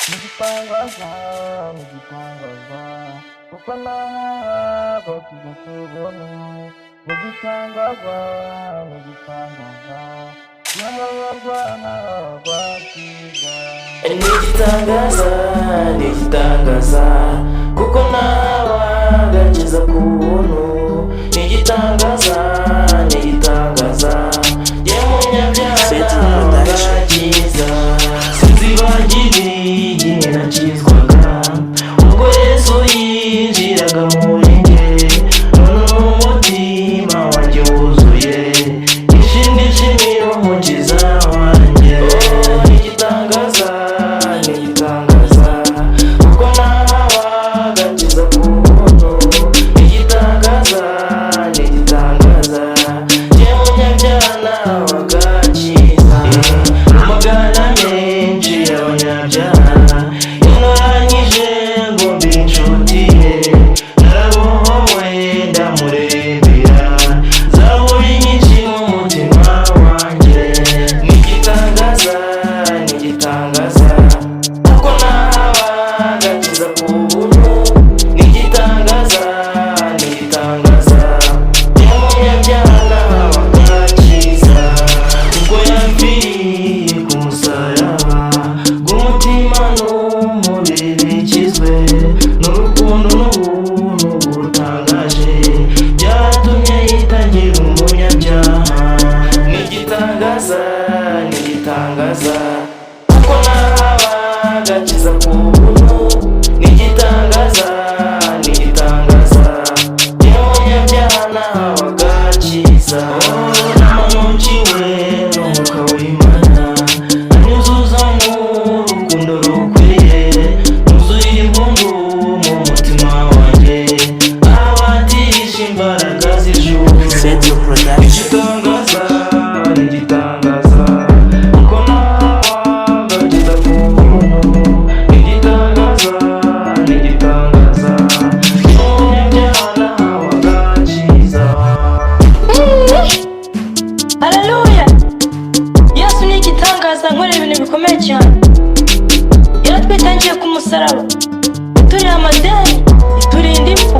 Nigitangaza, nigitangaza, kuko ntabwo tuza tubona. Nigitangaza, nigitangaza, n'ababana bakiza. Nigitangaza, nigitangaza, kuko nabagakiza ku buntu. Nigitangaza, nigitangaza, ye munyabyaha bagakiza. Sinzibagiriye nakizwaga ubwo Yesu yinjiraga muri njye, none umutima wanjye wuzuye ishimwe nshimira umukiza wanjye. Nigitangaza, nigitangaza, kuko nabagakiza ku buntu. Nigitangaza, nigitangaza, ye munyabyaha bagakiza. Amagana menshi y'abanyabyaha yantoranyije ngo mbe inshuti ye. Narabohowe ndamurembera, zaburi nyinshi mu mutima wanjye. Nigitangaza, nigitangaza, kuko nabagakiza ku buntu. Nigitangaza, nigitangaza, ye munyabyaha bagakiza. Ubwo yapfiriye ku musaraba, bw'umutima n'umubiri bikizwe n'urukundo n'ubuntu butangaje, byatumye yitangira umunyabyaha. Nigitangaza, nigitangaza, kuko nabagakiza ku buntu. Nigitangaza, nigitangaza, ye munyabyaha bagakiza. Namanukiwe n'umwuka w'Imana, anyuzuza n'urukundo rukwiye, nuzuye impundu mu mutima wanjye, abatisha imbaraga z'ijuru. Nigitangaza, nigitangaza, kuko nabagakiza ku buntu. Nigitangaza, nigitangaza, ye munyabyaha bagakiza. Haleluya! Yesu ni igitangaza, nkorera ibintu bikomeye cyane. Yaratwitangiye ku musaraba, ituriye amadeni, iturinda impfu.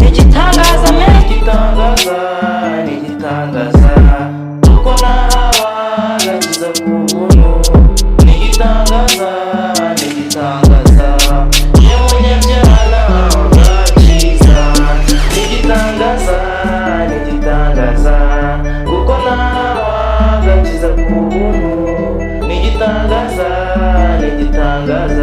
Ni igitangaza men. Nigitangaza, nigitangaza, kuko nabagakiza ku buntu. Nigitangaza, nigitangaza, ye munyabyaha bagakiza. Nigitangaza, nigitangaza, kuko nabagakiza ku buntu. Nigitangaza, nigitangaza,